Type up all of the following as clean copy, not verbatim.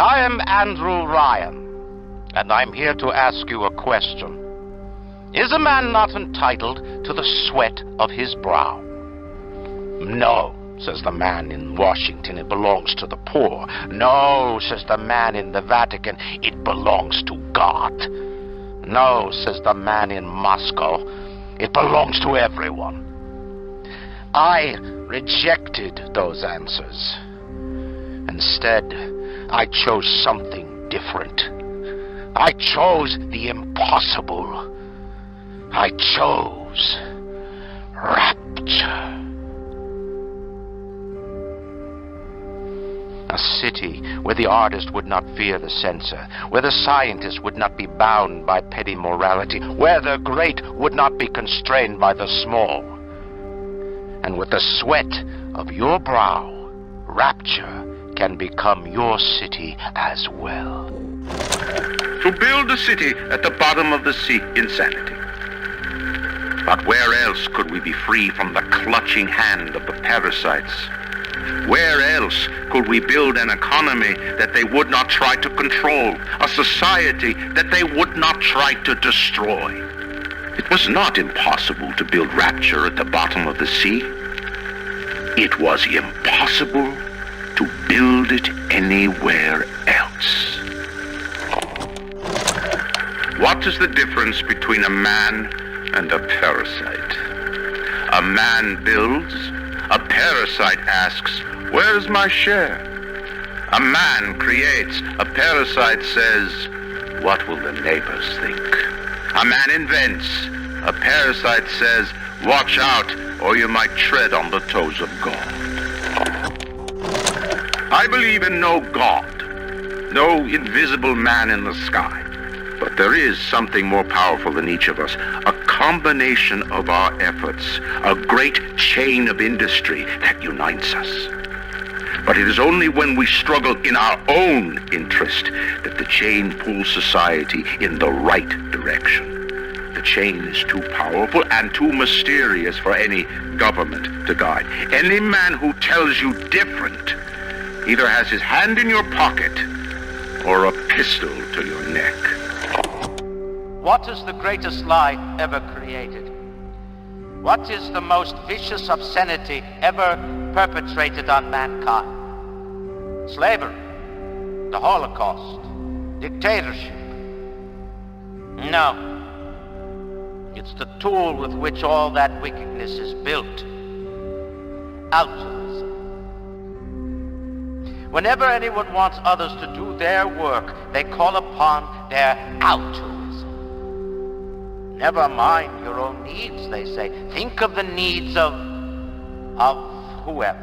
I am Andrew Ryan, and I'm here to ask you a question. Is a man not entitled to the sweat of his brow? No, says the man in Washington, it belongs to the poor. No, says the man in the Vatican, it belongs to God. No, says the man in Moscow, it belongs to everyone. I rejected those answers. Instead, I chose something different. I chose the impossible. I chose rapture. A city where the artist would not fear the censor, where the scientist would not be bound by petty morality, where the great would not be constrained by the small. And with the sweat of your brow, rapture can become your city as well. To build a city at the bottom of the sea, insanity. But where else could we be free from the clutching hand of the parasites? Where else could we build an economy that they would not try to control, a society that they would not try to destroy? It was not impossible to build rapture at the bottom of the sea. It was impossible to build it anywhere else. What is the difference between a man and a parasite? A man builds, a parasite asks, where's my share? A man creates, a parasite says, what will the neighbors think? A man invents, a parasite says, watch out, or you might tread on the toes of God. I believe in no God, no invisible man in the sky. But there is something more powerful than each of us, a combination of our efforts, a great chain of industry that unites us. But it is only when we struggle in our own interest that the chain pulls society in the right direction. The chain is too powerful and too mysterious for any government to guide. Any man who tells you different either has his hand in your pocket or a pistol to your neck. What is the greatest lie ever created? What is the most vicious obscenity ever perpetrated on mankind? Slavery, the Holocaust, dictatorship. No. It's the tool with which all that wickedness is built. Altruism. Whenever anyone wants others to do their work, they call upon their altruism. Never mind your own needs, they say. Think of the needs of whoever.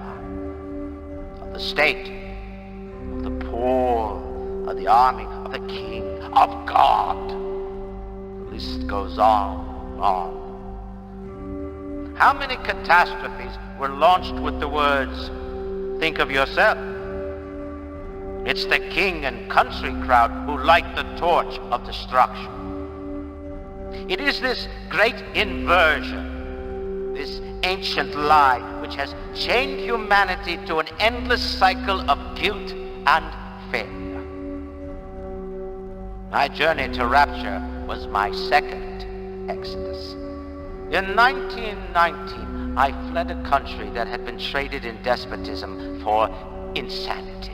Of the state, of the poor, of the army, of the king, of God. The list goes on. How many catastrophes were launched with the words, think of yourself? It's the king and country crowd who light the torch of destruction. It is this great inversion, this ancient lie, which has chained humanity to an endless cycle of guilt and failure. My journey to rapture was my second exodus. In 1919, I fled a country that had been traded in despotism for insanity.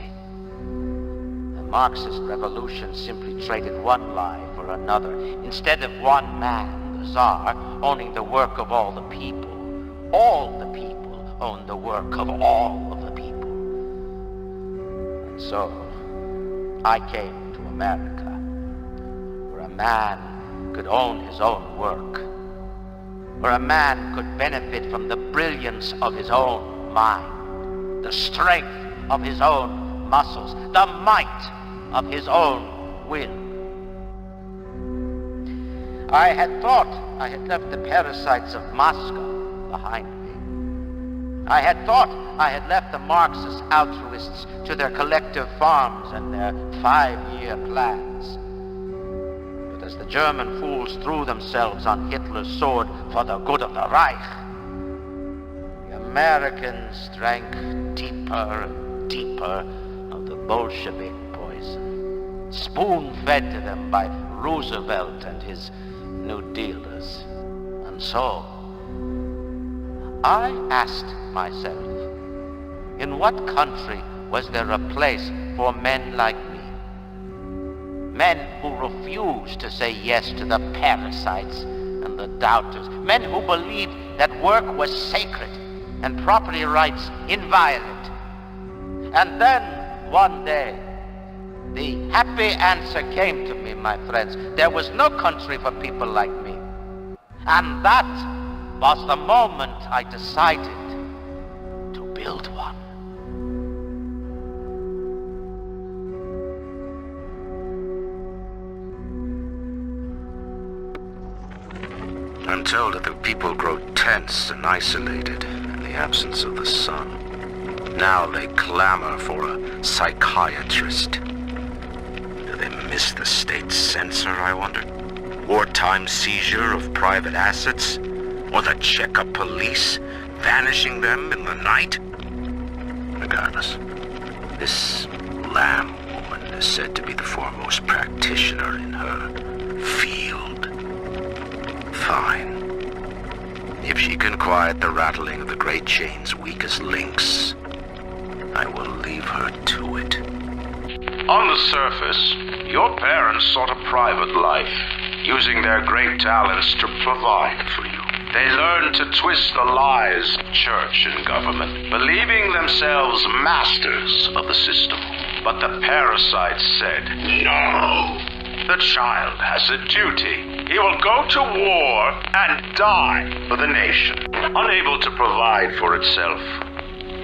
The Marxist revolution simply traded one lie for another. Instead of one man, the Tsar, owning the work of all the people own the work of all of the people. And so, I came to America, where a man could own his own work, where a man could benefit from the brilliance of his own mind, the strength of his own muscles, the might of his own will. I had thought I had left the parasites of Moscow behind me. I had thought I had left the Marxist altruists to their collective farms and their 5-year plans. But as the German fools threw themselves on Hitler's sword for the good of the Reich, the Americans drank deeper and deeper of the Bolshevik poison. poison, spoon-fed to them by Roosevelt and his New Dealers. And so, I asked myself, in what country was there a place for men like me? Men who refused to say yes to the parasites and the doubters. Men who believed that work was sacred and property rights inviolate. And then, one day, the happy answer came to me, my friends. There was no country for people like me. And that was the moment I decided to build one. I'm told that the people grow tense and isolated in the absence of the sun. Now they clamor for a psychiatrist. Do they miss the state censor, I wonder? Wartime seizure of private assets? Or the checkup police, vanishing them in the night? Regardless, this Lamb woman is said to be the foremost practitioner in her field. Fine. If she can quiet the rattling of the Great Chain's weakest links, I will leave her to it. On the surface, your parents sought a private life, using their great talents to provide for you. They learned to twist the lies of church and government, believing themselves masters of the system. But the parasites said, no! The child has a duty. He will go to war and die for the nation. Unable to provide for itself,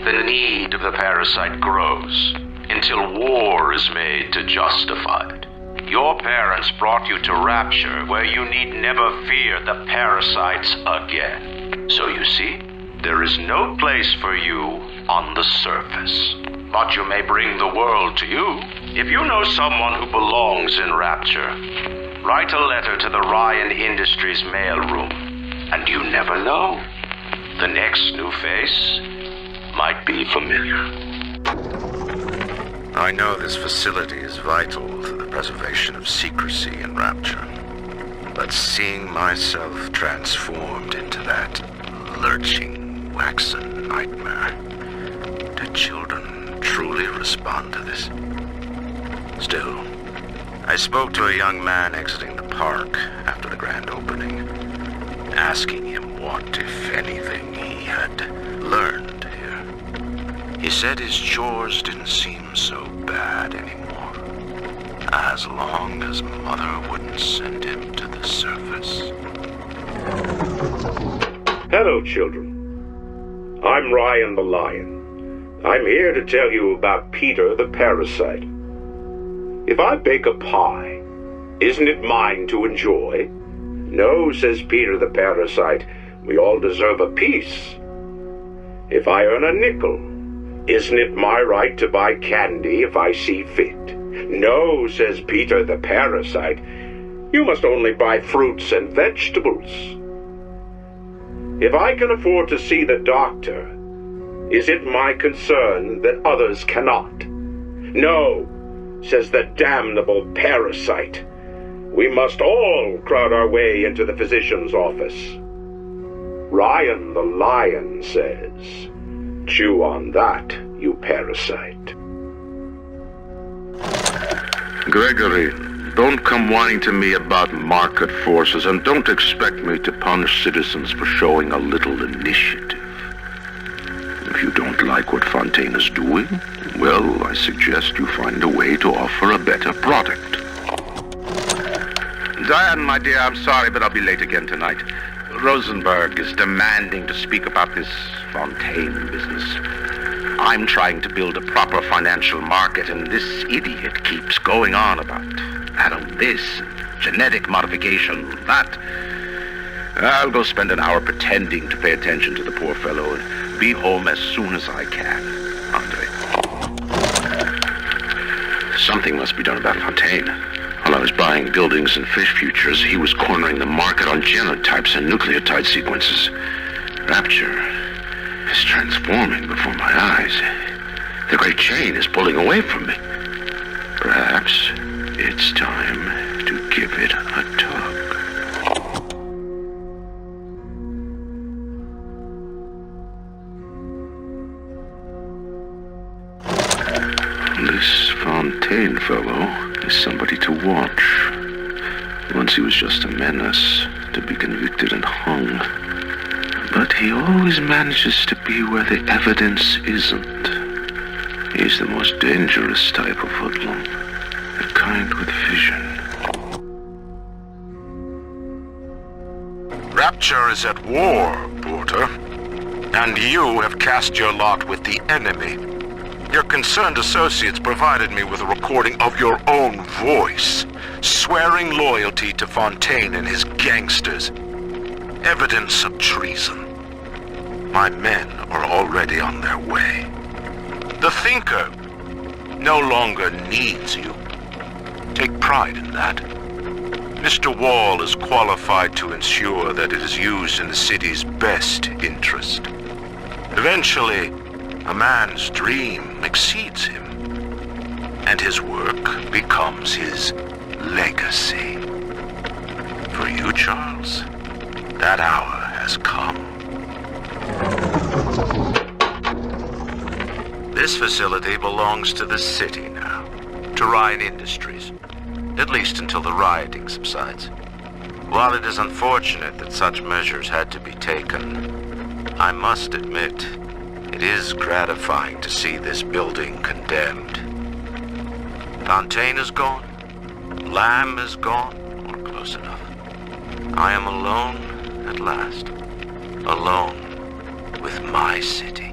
the need of the parasite grows until war is made to justify it. Your parents brought you to Rapture, where you need never fear the parasites again. So you see, there is no place for you on the surface. But you may bring the world to you. If you know someone who belongs in Rapture, write a letter to the Ryan Industries mailroom. And you never know. The next new face might be familiar. I know this facility is vital to the preservation of secrecy in Rapture. But seeing myself transformed into that lurching, waxen nightmare, do children truly respond to this? Still, I spoke to a young man exiting the park after the grand opening, asking him what, if anything, he had learned here. He said his chores didn't seem so bad anymore, as long as Mother wouldn't send him to the surface. Hello, children. I'm Ryan the Lion. I'm here to tell you about Peter the Parasite. If I bake a pie, isn't it mine to enjoy? No, says Peter the Parasite, we all deserve a piece. If I earn a nickel, isn't it my right to buy candy if I see fit? No, says Peter the Parasite, you must only buy fruits and vegetables. If I can afford to see the doctor, is it my concern that others cannot? No, says the damnable parasite. We must all crowd our way into the physician's office. Ryan the Lion says, chew on that, you parasite. Gregory, don't come whining to me about market forces, and don't expect me to punish citizens for showing a little initiative. If you don't like what Fontaine is doing, well, I suggest you find a way to offer a better product. Diane, my dear, I'm sorry, but I'll be late again tonight. Rosenberg is demanding to speak about this Fontaine business. I'm trying to build a proper financial market, and this idiot keeps going on about atom this, genetic modification, that. I'll go spend an hour pretending to pay attention to the poor fellow and be home as soon as I can. Andre. Something must be done about Fontaine. While I was buying buildings and fish futures, he was cornering the market on genotypes and nucleotide sequences. Rapture is transforming before my eyes. The Great Chain is pulling away from me. Perhaps it's time to give it a tug. This Fontaine fellow is somebody to watch. Once he was just a menace, to be convicted and hung. But he always manages to be where the evidence isn't. He's the most dangerous type of hoodlum, the kind with vision. Rapture is at war, Porter. And you have cast your lot with the enemy. Your concerned associates provided me with a recording of your own voice, swearing loyalty to Fontaine and his gangsters. Evidence of treason. My men are already on their way. The Thinker no longer needs you. Take pride in that. Mr. Wall is qualified to ensure that it is used in the city's best interest. Eventually, a man's dream exceeds him, and his work becomes his legacy. For you, Charles, that hour has come. This facility belongs to the city now, to Ryan Industries, at least until the rioting subsides. While it is unfortunate that such measures had to be taken, I must admit, it is gratifying to see this building condemned. Fontaine is gone. Lamb is gone, or close enough. I am alone at last. Alone with my city.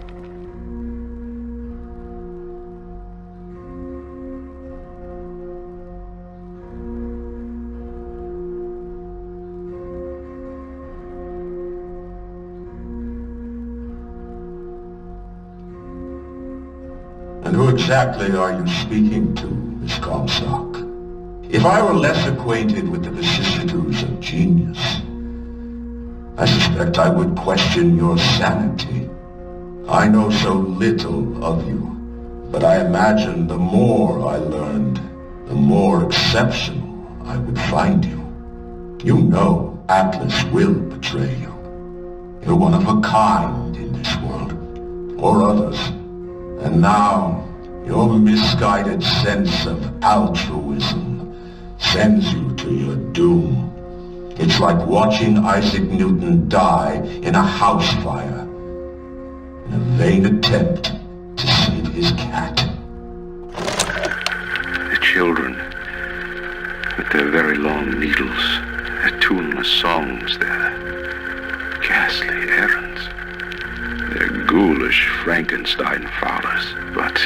And who exactly are you speaking to, Miss Comstock? If I were less acquainted with the vicissitudes of genius, I suspect I would question your sanity. I know so little of you, but I imagine the more I learned, the more exceptional I would find you. You know Atlas will betray you. You're one of a kind in this world, or others. And now, your misguided sense of altruism sends you to your doom. It's like watching Isaac Newton die in a house fire in a vain attempt to save his cat. The children, with their very long needles, their tuneless songs, their ghastly errands, their ghoulish Frankenstein fathers. But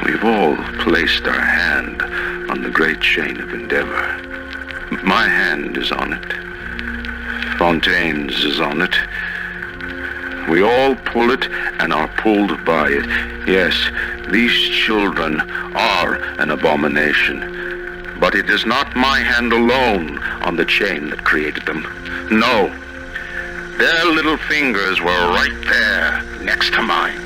we've all placed our hand on the great chain of endeavor. My hand is on it. Fontaine's is on it. We all pull it and are pulled by it. Yes, these children are an abomination. But it is not my hand alone on the chain that created them. No. Their little fingers were right there, next to mine.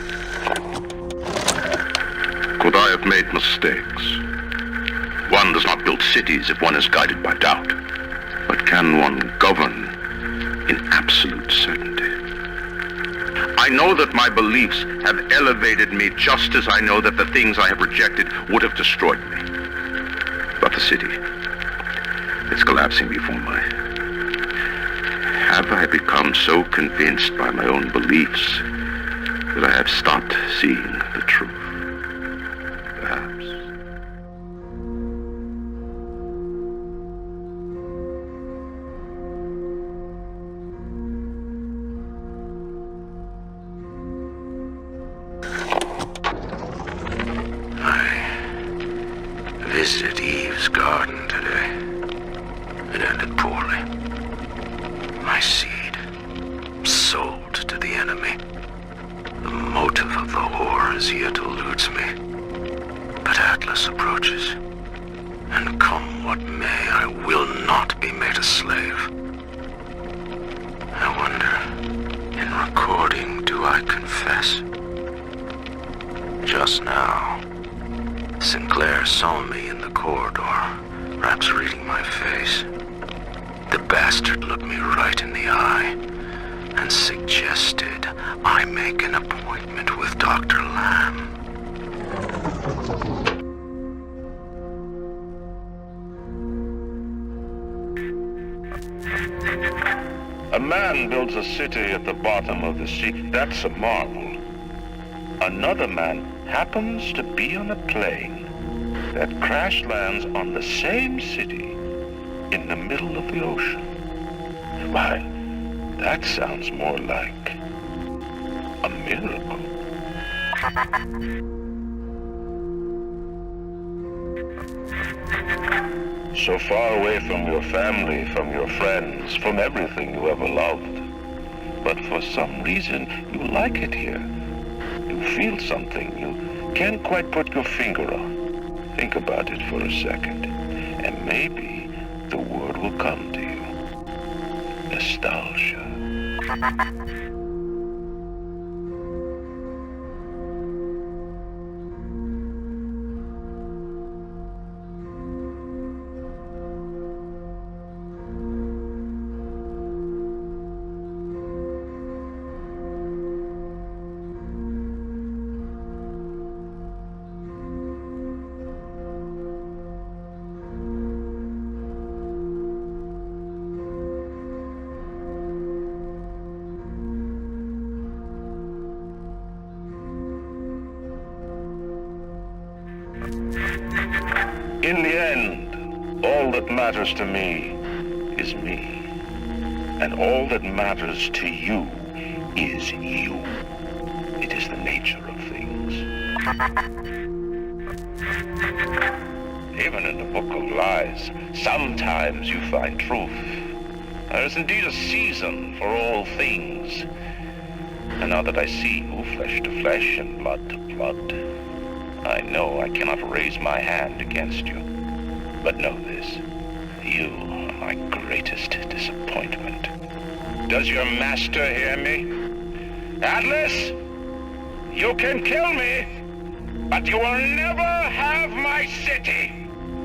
Could I have made mistakes? One does not build cities if one is guided by doubt. But can one govern in absolute certainty? I know that my beliefs have elevated me just as I know that the things I have rejected would have destroyed me. But the city, it's collapsing before my... Have I become so convinced by my own beliefs that I have stopped seeing the truth? Perhaps. I visited Eve's garden today. It ended poorly. My seed, sold to the enemy. The motive of the horrors yet eludes me. But Atlas approaches, and come what may, I will not be made a slave. I wonder, in recording, do I confess? Just now, Sinclair saw me in the corridor, perhaps reading my face. The bastard looked me right in the eye and suggested I make an appointment with Dr. Lamb. A man builds a city at the bottom of the sea. That's a marvel. Another man happens to be on a plane that crash lands on the same city in the middle of the ocean. Why, that sounds more like a miracle. So far away from your family, from your friends, from everything you ever loved. But for some reason, you like it here. You feel something you can't quite put your finger on. Think about it for a second, and maybe the word will come to you. Nostalgia. In the end, all that matters to me is me. And all that matters to you is you. It is the nature of things. Even in the Book of Lies, sometimes you find truth. There is indeed a season for all things. And now that I see you flesh to flesh and blood to blood, I know I cannot raise my hand against you. But know this, you are my greatest disappointment. Does your master hear me? Atlas, you can kill me, but you will never have my city.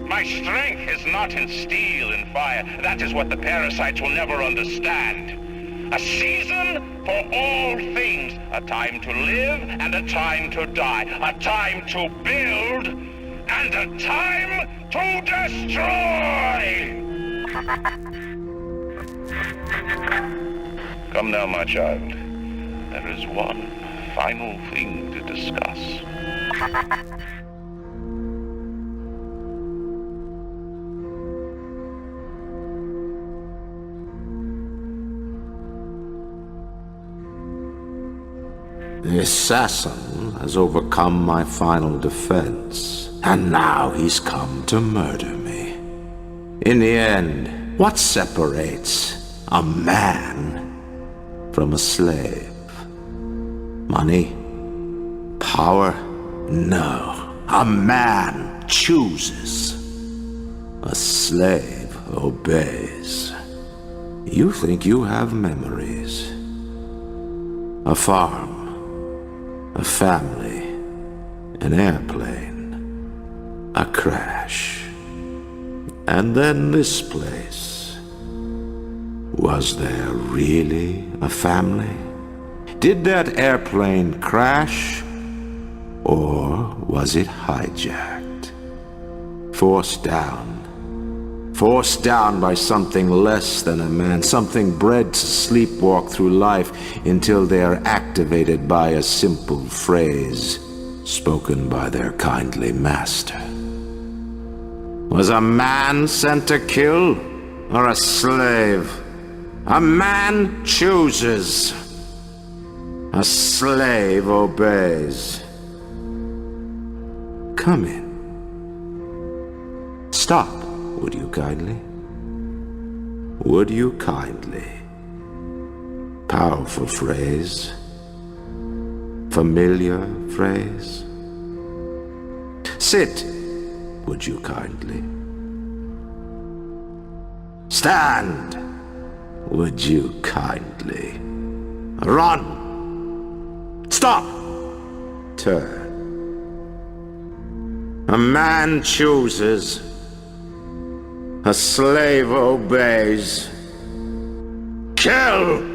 My strength is not in steel and fire. That is what the parasites will never understand. A season for all things. A time to live and a time to die. A time to build and a time to destroy. Come now, my child. There is one final thing to discuss. The assassin has overcome my final defense, and now he's come to murder me. In the end, what separates a man from a slave? Money? Power? No. A man chooses. A slave obeys. You think you have memories. A farm. A family, an airplane, a crash, and then this place. Was there really a family? Did that airplane crash, or was it hijacked? Forced down by something less than a man, something bred to sleepwalk through life until they are activated by a simple phrase spoken by their kindly master. Was a man sent to kill, or a slave? A man chooses. A slave obeys. Come in. Stop. Would you kindly? Would you kindly? Powerful phrase. Familiar phrase. Sit, would you kindly? Stand, would you kindly? Run. Stop. Turn. A man chooses. A slave obeys. Kill!